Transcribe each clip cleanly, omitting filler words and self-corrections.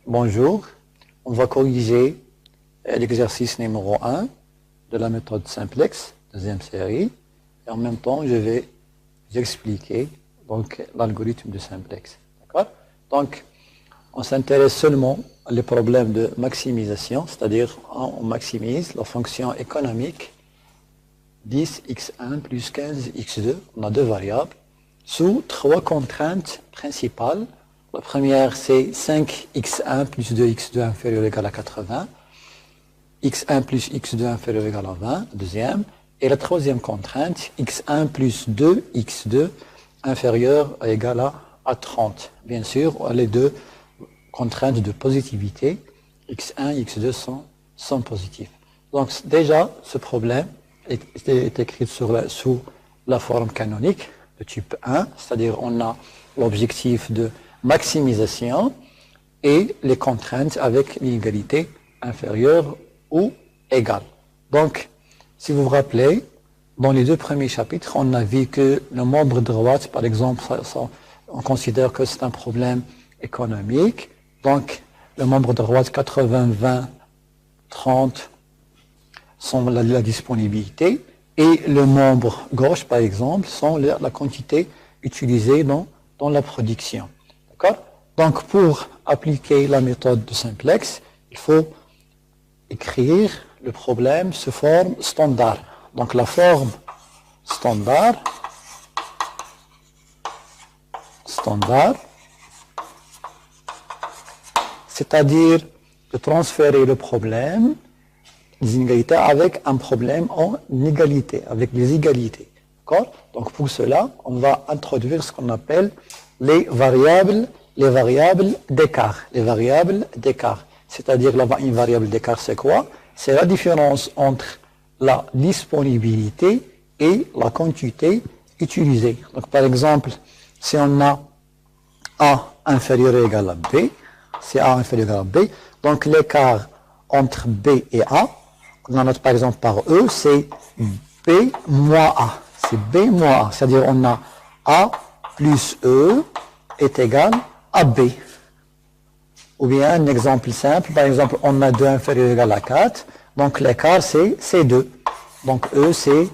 Bonjour, on va corriger l'exercice numéro 1 de la méthode simplex, deuxième série, et en même temps je vais vous expliquer donc l'algorithme de simplex. D'accord? Donc on s'intéresse seulement aux problèmes de maximisation, c'est-à-dire on maximise la fonction économique 10x1 plus 15x2, on a deux variables, sous trois contraintes principales. La première, c'est 5x1 plus 2x2 inférieur ou égal à 80, x1 plus x2 inférieur ou égal à 20, deuxième. Et la troisième contrainte, x1 plus 2x2 inférieur ou égal à 30. Bien sûr, les deux contraintes de positivité, x1 et x2 sont positifs. Donc déjà, ce problème est écrit sous la forme canonique de type 1, c'est-à-dire on a l'objectif de maximisation et les contraintes avec l'inégalité inférieure ou égale. Donc, si vous vous rappelez, dans les deux premiers chapitres, on a vu que le membre droite, par exemple, on considère que c'est un problème économique. Donc, le membre droite 80, 20, 30 sont la disponibilité et le membre gauche, par exemple, sont la quantité utilisée dans la production. D'accord? Donc, pour appliquer la méthode de simplex, il faut écrire le problème sous forme standard. Donc, la forme standard, c'est-à-dire de transférer le problème des inégalités avec un problème en égalité, avec les égalités. D'accord? Donc, pour cela, on va introduire ce qu'on appelle les variables d'écart. Les variables d'écart. C'est-à-dire, une variable d'écart, c'est quoi? C'est la différence entre la disponibilité et la quantité utilisée. Donc, par exemple, si on a A inférieur ou égal à B, c'est A inférieur ou égal à B, donc l'écart entre B et A, on a note par exemple par E, c'est B moins A. C'est B moins A, c'est-à-dire on a A plus E est égal à B. Ou bien un exemple simple, par exemple on a 2 inférieur ou égal à 4, donc l'écart c'est 2. Donc E c'est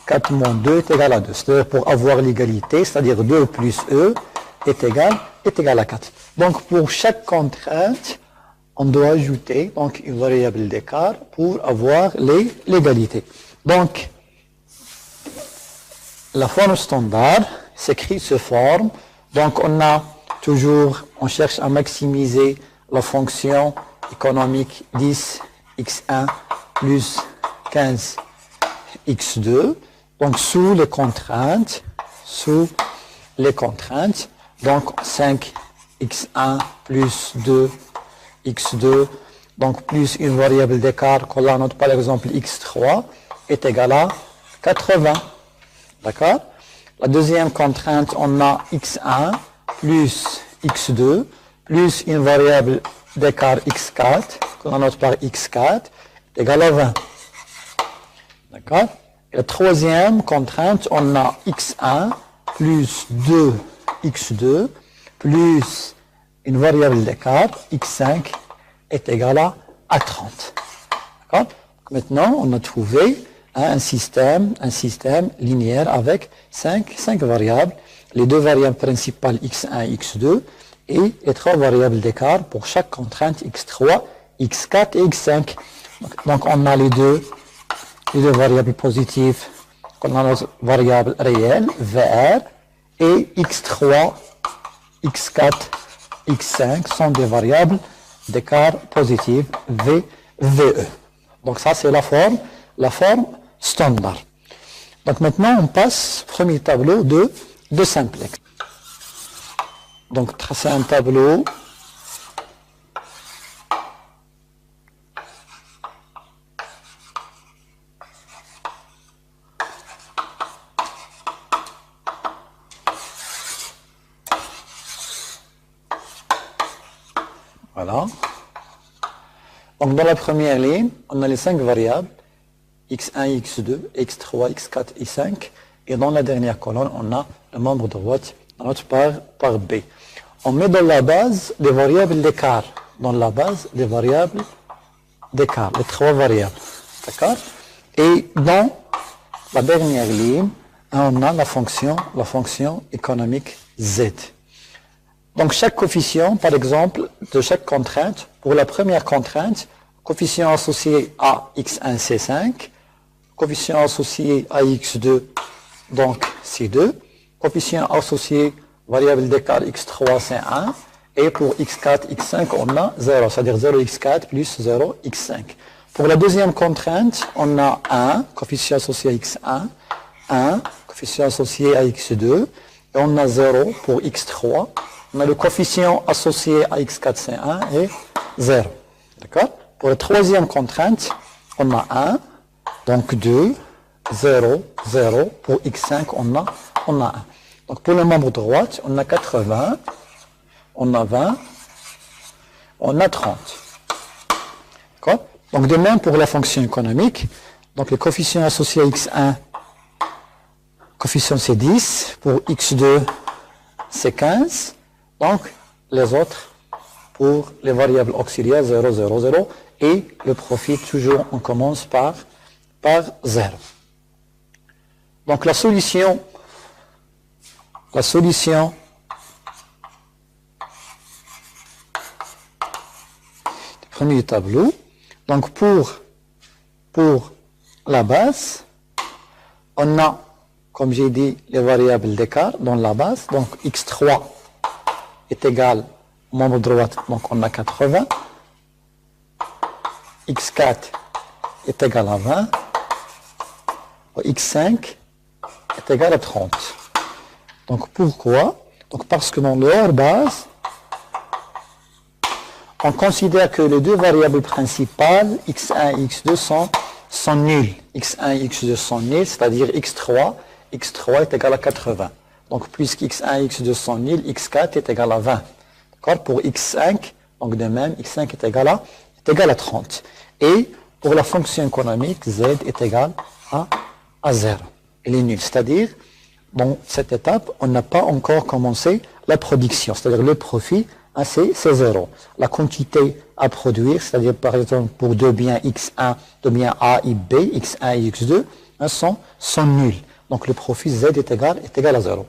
4 moins 2 est égal à 2. C'est-à-dire pour avoir l'égalité, c'est-à-dire 2 plus E est égal à 4. Donc pour chaque contrainte, on doit ajouter donc une variable d'écart pour avoir l'égalité. Donc la forme standard s'écrit sous forme. Donc on cherche à maximiser la fonction économique 10x1 plus 15x2. Donc sous les contraintes, donc 5x1 plus 2x2, donc plus une variable d'écart qu'on a note par exemple x3 est égal à 80. D'accord? La deuxième contrainte, on a x1 plus x2 plus une variable d'écart x4 qu'on note par x4 est égal à 20. D'accord? Et la troisième contrainte, on a x1 plus 2x2 plus une variable d'écart x5 est égal à 30. D'accord? Maintenant, on a trouvé un système linéaire avec 5 variables, les deux variables principales x1 et x2 et les trois variables d'écart pour chaque contrainte x3, x4 et x5. Donc on a les deux variables positives, on a les variables réelles, VR, et x3, x4, x5 sont des variables d'écart positive VE. Donc ça c'est la forme standard. Donc maintenant on passe au premier tableau de simplex. Donc tracer un tableau. Voilà. Donc dans la première ligne, on a les 5 variables, x1, x2, x3, x4, x5. Et dans la dernière colonne, on a le membre droit noté par B. On met dans la base les variables d'écart. dans la base des variables d'écart, les trois variables. D'accord? Et dans la dernière ligne, on a la fonction économique z. Donc chaque coefficient, par exemple, de chaque contrainte, pour la première contrainte, coefficient associé à x1, c5, coefficient associé à x2, donc c2, coefficient associé variable d'écart x3, c1, et pour x4, x5, on a 0, c'est-à-dire 0x4 plus 0x5. Pour la deuxième contrainte, on a 1, coefficient associé à x1, 1, coefficient associé à x2, et on a 0 pour x3. On a le coefficient associé à x4, c1 et 0. D'accord? Pour la troisième contrainte, on a 1, donc 2, 0, 0. Pour x5, on a 1. Donc pour le membre droite, on a 80, on a 20, on a 30. D'accord? Donc de même pour la fonction économique, donc le coefficient associé à x1, coefficient c'est 10, pour x2 c'est 15, donc les autres pour les variables auxiliaires 0, 0, 0, et le profit toujours on commence par 0. Donc la solution du premier tableau, donc pour la base, on a, comme j'ai dit, les variables d'écart dans la base. Donc x3 est égal au membre droite, donc on a 80. x4 est égal à 20. x5 est égal à 30. Donc pourquoi? Donc parce que dans leur base, on considère que les deux variables principales, x1 et x2, sont nulles. x1 et x2 sont nuls, c'est-à-dire x3 est égal à 80. Donc puisque x1 et x2 sont nuls, x4 est égal à 20. D'accord? Pour x5, donc de même, x5 est égal à 30. Et pour la fonction économique, z est égal à 0. Elle est nulle, c'est-à-dire, dans cette étape, on n'a pas encore commencé la production, c'est-à-dire le profit, c'est 0. La quantité à produire, c'est-à-dire par exemple pour deux biens x1, deux biens A et B, x1 et x2, sont nuls. Donc le profit z est égal à 0.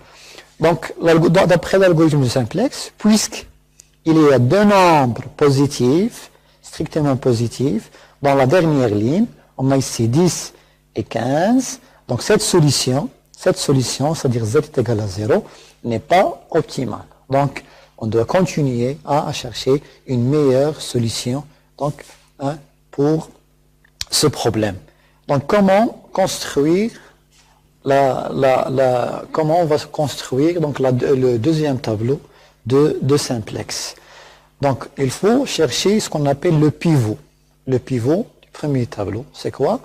Donc d'après l'algorithme de simplex, puisqu'il y a deux nombres positifs, strictement positifs, dans la dernière ligne, on a ici 10 et 15, donc cette solution, c'est-à-dire z est égal à 0, n'est pas optimale. Donc on doit continuer à chercher une meilleure solution donc, pour ce problème. Donc comment construire comment on va construire donc le deuxième tableau de simplex. Donc il faut chercher ce qu'on appelle le pivot. Le pivot du premier tableau, c'est quoi?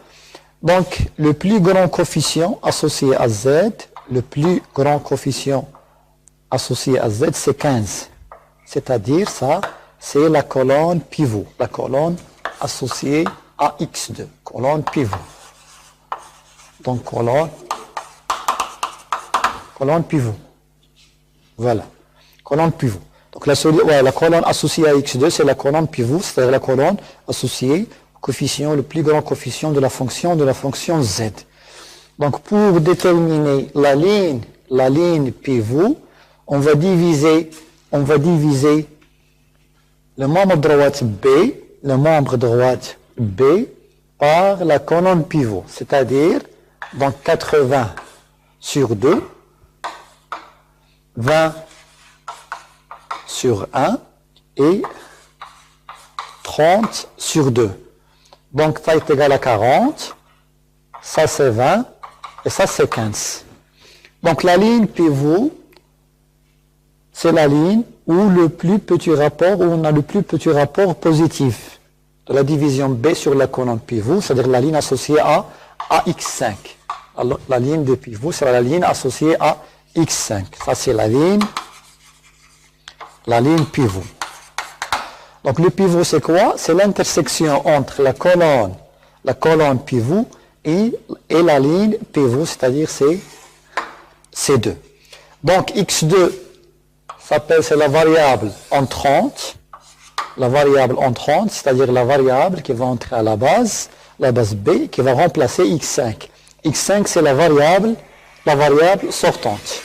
Donc le plus grand coefficient associé à z, le plus grand coefficient associé à z, c'est 15. C'est-à-dire ça, c'est la colonne pivot, la colonne associée à x2, colonne pivot. Donc colonne pivot. Voilà, colonne pivot. Donc la colonne associée à x2, c'est la colonne pivot, c'est-à-dire la colonne associée au coefficient, le plus grand coefficient de la fonction z. Donc pour déterminer la ligne pivot, on va diviser le membre droite B par la colonne pivot, c'est-à-dire donc 80 sur 2, 20 sur 1 et 30 sur 2. Donc ça est égal à 40, ça c'est 20 et ça c'est 15. Donc la ligne pivot, c'est la ligne où on a le plus petit rapport positif de la division B sur la colonne pivot, c'est-à-dire la ligne associée à x5. Alors, la ligne de pivot, c'est la ligne associée à x5. Ça, c'est la ligne pivot. Donc, le pivot, c'est quoi? C'est l'intersection entre la colonne pivot et la ligne pivot, c'est-à-dire c'est C2. Donc, x2, c'est la variable en 30. la variable entrante, c'est-à-dire la variable qui va entrer à la base B, qui va remplacer x5. x5, c'est la variable sortante.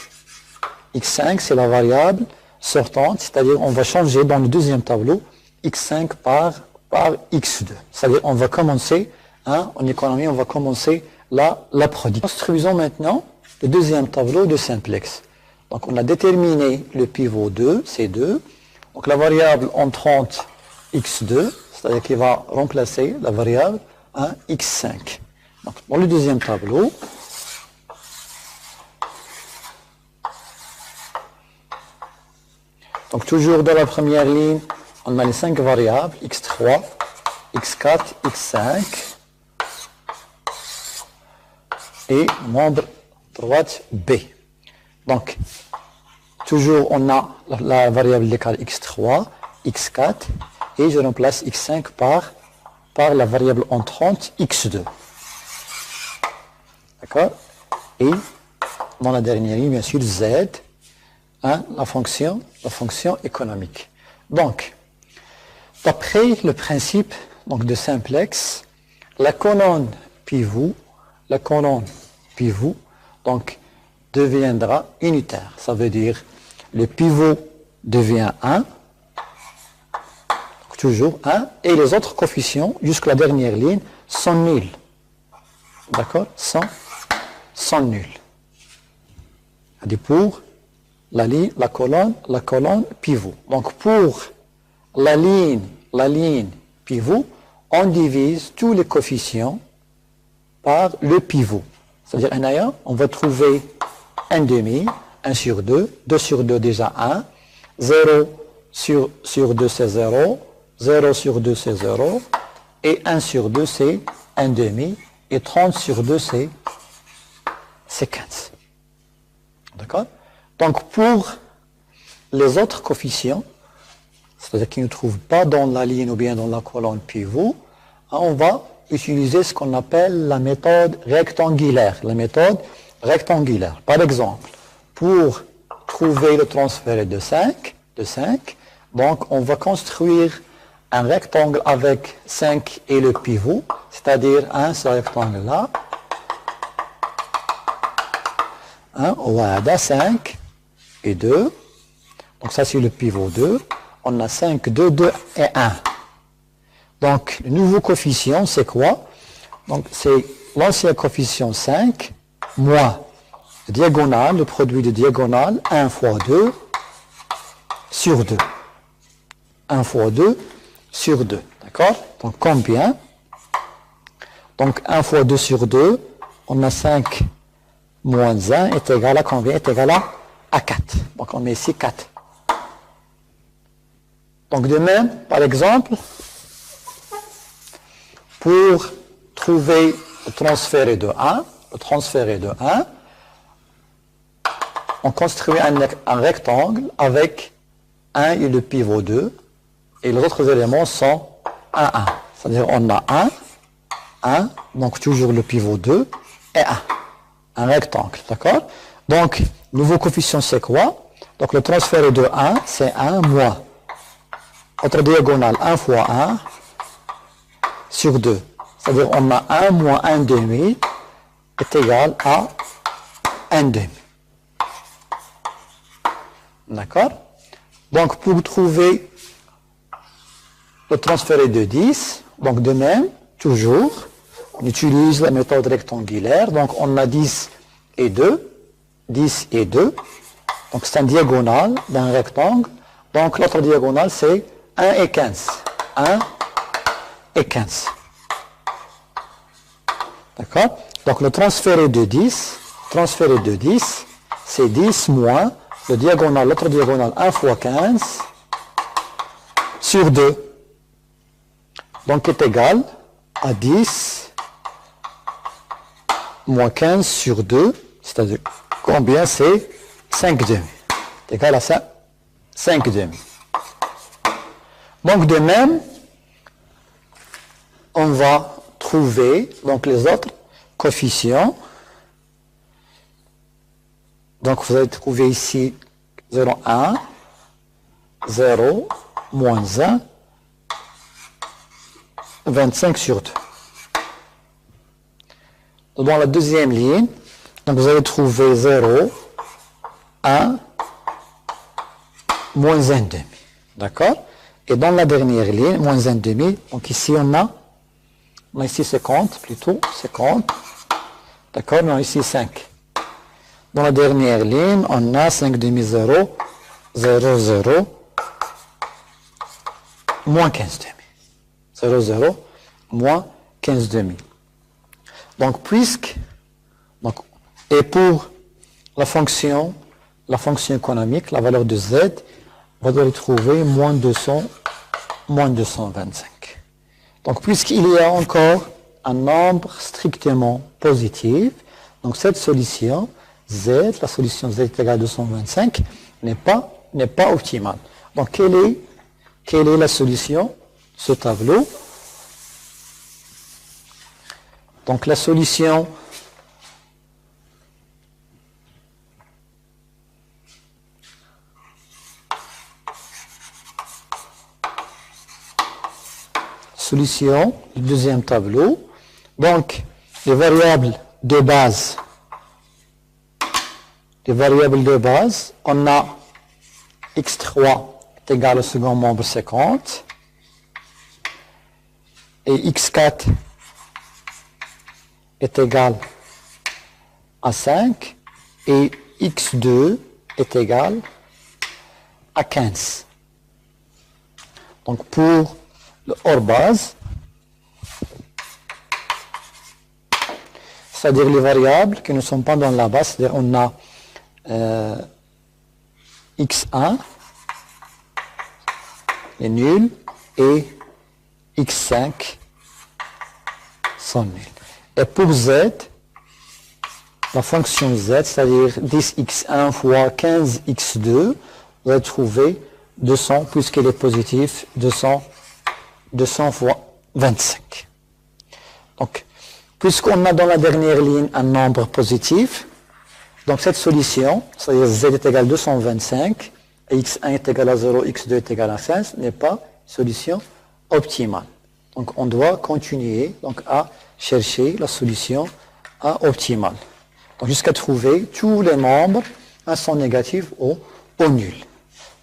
x5, c'est la variable sortante, c'est-à-dire on va changer dans le deuxième tableau x5 par x2. C'est-à-dire on va commencer, en économie, on va commencer la production. Construisons maintenant le deuxième tableau de simplex. Donc on a déterminé le pivot 2, C2. Donc la variable entrante x2, c'est-à-dire qu'il va remplacer la variable x5. Donc dans le deuxième tableau, donc toujours dans la première ligne, on a les 5 variables, x3, x4, x5 et membre droite B. Donc, toujours on a la variable d'écart x3, x4 et je remplace x5 par la variable entrante x2. D'accord? Et dans la dernière ligne, bien sûr, z, la fonction économique. Donc, d'après le principe de simplex, la colonne pivot donc, deviendra unitaire. Ça veut dire le pivot devient 1, toujours 1, et les autres coefficients jusqu'à la dernière ligne sont nuls. D'accord? Sont nuls. C'est-à-dire pour la colonne pivot. Donc pour la ligne pivot, on divise tous les coefficients par le pivot. C'est-à-dire, on va trouver 1 demi, 1 sur 2, 2 sur 2 déjà 1, 0 sur 2 c'est 0, 0 sur 2 c'est 0, et 1 sur 2 c'est 1 demi, et 30 sur 2 c'est 15. D'accord? Donc pour les autres coefficients, c'est-à-dire qu'ils ne trouvent pas dans la ligne ou bien dans la colonne pivot, on va utiliser ce qu'on appelle la méthode rectangulaire. Par exemple, pour trouver le transfert de 5, donc on va construire un rectangle avec 5 et le pivot, c'est-à-dire ce rectangle-là, on a 5 et 2, donc ça c'est le pivot 2, on a 5, 2, 2 et 1. Donc, le nouveau coefficient, c'est quoi? Donc, c'est l'ancien coefficient 5, moins le diagonale, le produit de diagonale, 1 fois 2 sur 2. 1 fois 2 sur 2. D'accord? Donc, combien? Donc, 1 fois 2 sur 2, on a 5 moins 1 est égal à combien? Est égal à 4. Donc, on met ici 4. Donc, de même, par exemple, pour trouver le transféré de 1, on construit un rectangle avec 1 et le pivot 2, et les autres éléments sont 1, 1. C'est-à-dire on a 1, donc toujours le pivot 2, et 1. Un rectangle, d'accord? Donc, nouveau coefficient c'est quoi? Donc le transféré de 1, c'est 1 moins. Autre diagonale, 1 fois 1, sur 2. C'est-à-dire on a 1 moins 1 demi est égal à 1 demi. D'accord? Donc pour trouver le transféré de 10, donc de même, toujours, on utilise la méthode rectangulaire. Donc on a 10 et 2. Donc c'est un diagonale d'un rectangle. Donc l'autre diagonale c'est 1 et 15. 1 et 15. D'accord? Donc le transféré de 10, c'est 10 moins le diagonale, l'autre diagonale 1 fois 15 sur 2. Donc est égal à 10 moins 15 sur 2, c'est-à-dire combien? C'est 5 demi. C'est égal à ça, 5 demi. Donc de même, on va trouver donc les autres coefficients. Donc vous allez trouver ici 0,1, 0, moins 1, 25 sur 2. Dans la deuxième ligne, donc vous allez trouver 0, 1, moins 1 demi. D'accord? Et dans la dernière ligne, moins 1 demi, donc ici on a ici 50 plutôt, 50. D'accord? Non, ici 5. Dans la dernière ligne, on a 5 demi 0, 0, 0, moins 15 demi. 0, 0, moins 15 demi. Donc, et pour la fonction économique, la valeur de z, on va trouver moins 200, moins 225. Donc, puisqu'il y a encore un nombre strictement positif, donc cette solution, z, la solution z est égale à 225, n'est pas optimale. Donc, quelle est la solution de ce tableau? Donc, la solution du deuxième tableau. Donc, les variables de base, on a x3 est égal au second membre 50 et x4 est égal à 5 et x2 est égal à 15. Donc, pour le hors base, c'est-à-dire les variables qui ne sont pas dans la base, c'est-à-dire on a x1 est nul et x5 sont nuls. Et pour z, la fonction z, c'est-à-dire 10x1 fois 15x2, vous allez trouver 200, puisqu'il est positif, 200 fois 25. Donc, puisqu'on a dans la dernière ligne un nombre positif, donc cette solution, c'est-à-dire z est égal à 225, et x1 est égal à 0, x2 est égal à 15, n'est pas solution optimale. Donc on doit continuer donc, à chercher la solution optimale. Donc jusqu'à trouver tous les nombres sont négatifs ou nuls.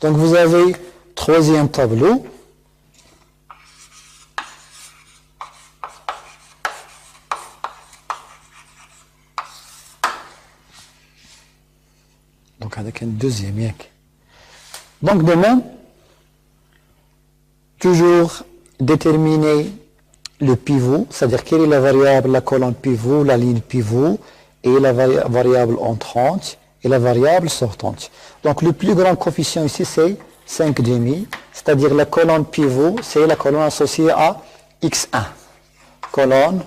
Donc vous avez troisième tableau. Donc avec un deuxième YAC. Donc demain, toujours déterminer le pivot, c'est-à-dire quelle est la variable, la colonne pivot, la ligne pivot, et la variable entrante, et la variable sortante. Donc le plus grand coefficient ici, c'est 5 demi, c'est-à-dire la colonne pivot, c'est la colonne associée à x1. Colonne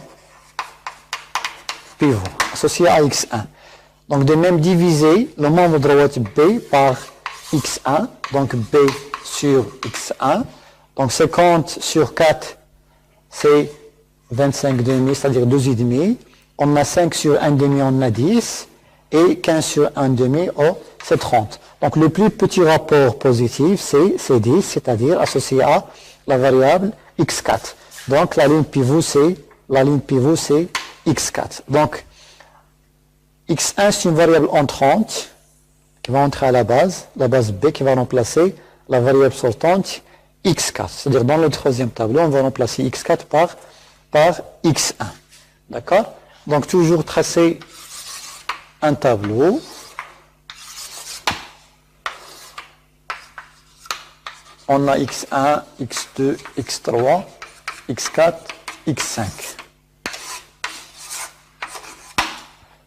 pivot, associée à x1. Donc de même diviser le membre droite B par x1, donc B sur x1. Donc 50 sur 4, c'est 25 demi, c'est-à-dire 12,5. On a 5 sur 1 demi, on a 10. Et 15 sur 1 demi, c'est 30. Donc le plus petit rapport positif, c'est 10, c'est-à-dire associé à la variable x4. Donc la ligne pivot, c'est x4. Donc x1, c'est une variable entrante qui va entrer à la base B qui va remplacer la variable sortante x4. C'est-à-dire dans le troisième tableau, on va remplacer x4 par x1. D'accord? Donc toujours tracer un tableau. On a x1, x2, x3, x4, x5.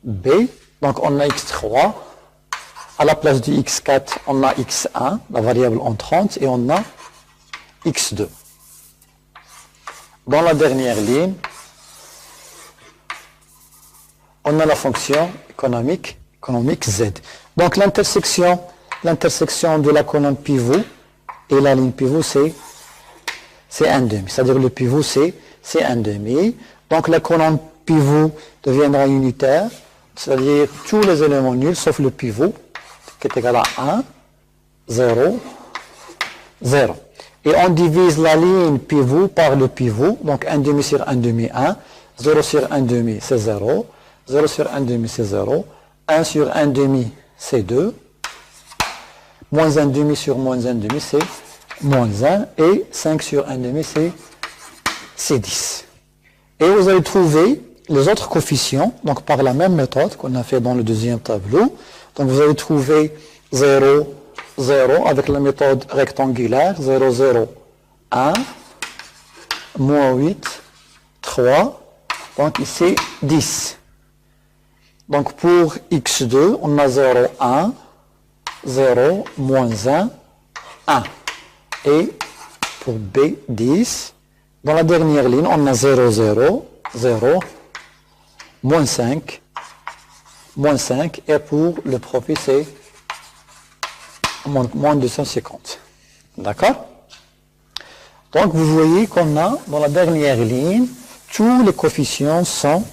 B, donc on a x3. À la place du x4, on a x1, la variable entrante, et on a x2. Dans la dernière ligne, on a la fonction économique z. Donc l'intersection de la colonne pivot et la ligne pivot, c'est 1 demi. C'est-à-dire le pivot, c'est 1 demi. Donc la colonne pivot deviendra unitaire, c'est-à-dire tous les éléments nuls sauf le pivot, qui est égal à 1, 0, 0. et on divise la ligne pivot par le pivot, donc 1 demi sur 1 demi 1, 0 sur 1 demi c'est 0, 0 sur 1 demi c'est 0, 1 sur 1 demi c'est 2, moins 1 demi sur moins 1 demi c'est moins 1, et 5 sur 1 demi c'est 10. Et vous allez trouver les autres coefficients, donc par la même méthode qu'on a fait dans le deuxième tableau. Donc vous allez trouver 0, 0 avec la méthode rectangulaire, 0, 0, 1, moins 8, 3, donc ici 10. Donc pour x2, on a 0, 1, 0, moins 1, 1. Et pour B, 10. Dans la dernière ligne, on a 0, 0, 0, moins 5, et pour le profit, c'est moins 250. D'accord? Donc, vous voyez qu'on a, dans la dernière ligne, tous les coefficients sont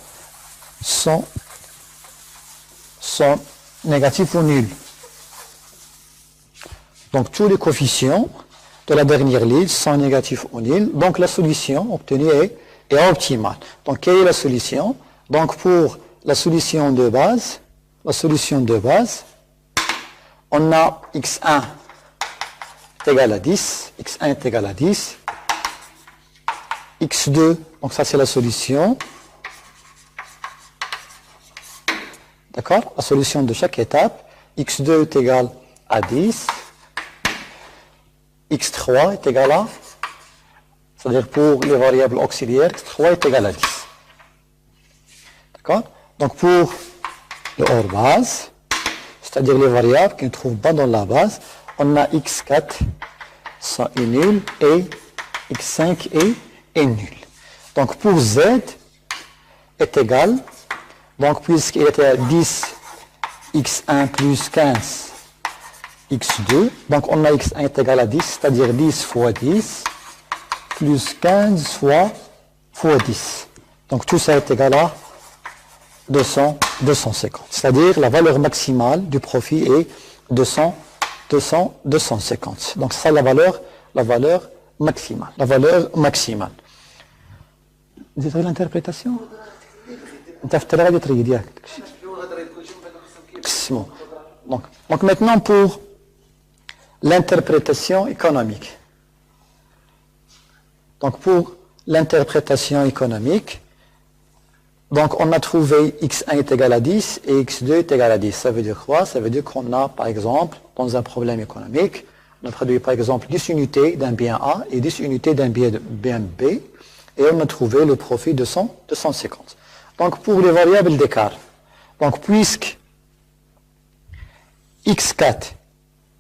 négatifs ou nuls. Donc, tous les coefficients de la dernière ligne sont négatifs ou nuls. Donc, la solution obtenue est optimale. Donc, quelle est la solution? Donc, pour la solution de base, on a x1 est égal à 10, x1 est égal à 10, x2, donc ça c'est la solution, d'accord, la solution de chaque étape, x2 est égal à 10, x3 est égal à, c'est-à-dire pour les variables auxiliaires, x3 est égal à 10. D'accord? Donc pour le hors base, c'est-à-dire les variables qui ne trouvent pas dans la base, on a x4 est nul et x5 est nul. Donc pour z est égal, donc puisqu'il était à 10, x1 plus 15, x2, donc on a x1 est égal à 10, c'est-à-dire 10 fois 10, plus 15 fois 10. Donc tout ça est égal à 250. C'est-à-dire la valeur maximale du profit est 250. Donc ça la valeur maximale. Vous avez l'interprétation? Donc maintenant pour l'interprétation économique. Donc pour l'interprétation économique, donc on a trouvé x1 est égal à 10 et x2 est égal à 10. Ça veut dire quoi? Ça veut dire qu'on a, par exemple, dans un problème économique, on a produit par exemple 10 unités d'un bien A et 10 unités d'un bien B, et on a trouvé le profit de 250. Donc pour les variables d'écart, donc puisque x4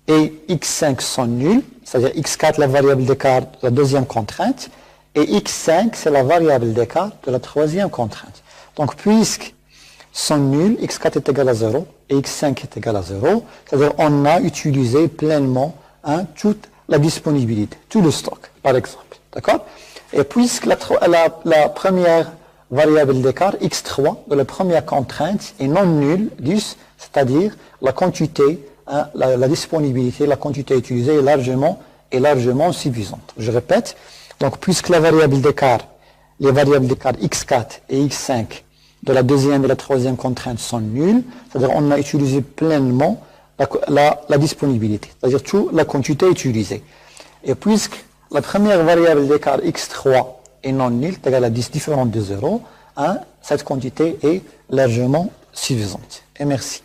et x5 sont nuls, c'est-à-dire x4 la variable d'écart de la deuxième contrainte, et x5 c'est la variable d'écart de la troisième contrainte. Donc, puisque sont nuls, x4 est égal à 0 et x5 est égal à 0, c'est-à-dire on a utilisé pleinement toute la disponibilité, tout le stock, par exemple. D'accord? Et puisque la première variable d'écart, x3, de la première contrainte, est non nulle, c'est-à-dire la quantité, la disponibilité, la quantité utilisée est largement suffisante. Je répète, donc puisque la variable d'écart, les variables d'écart x4 et x5 de la deuxième et la troisième contrainte sont nulles, c'est-à-dire on a utilisé pleinement la disponibilité, c'est-à-dire toute la quantité utilisée. Et puisque la première variable d'écart x3 est non nulle, c'est égal à 10 différente de 0, cette quantité est largement suffisante. Et merci.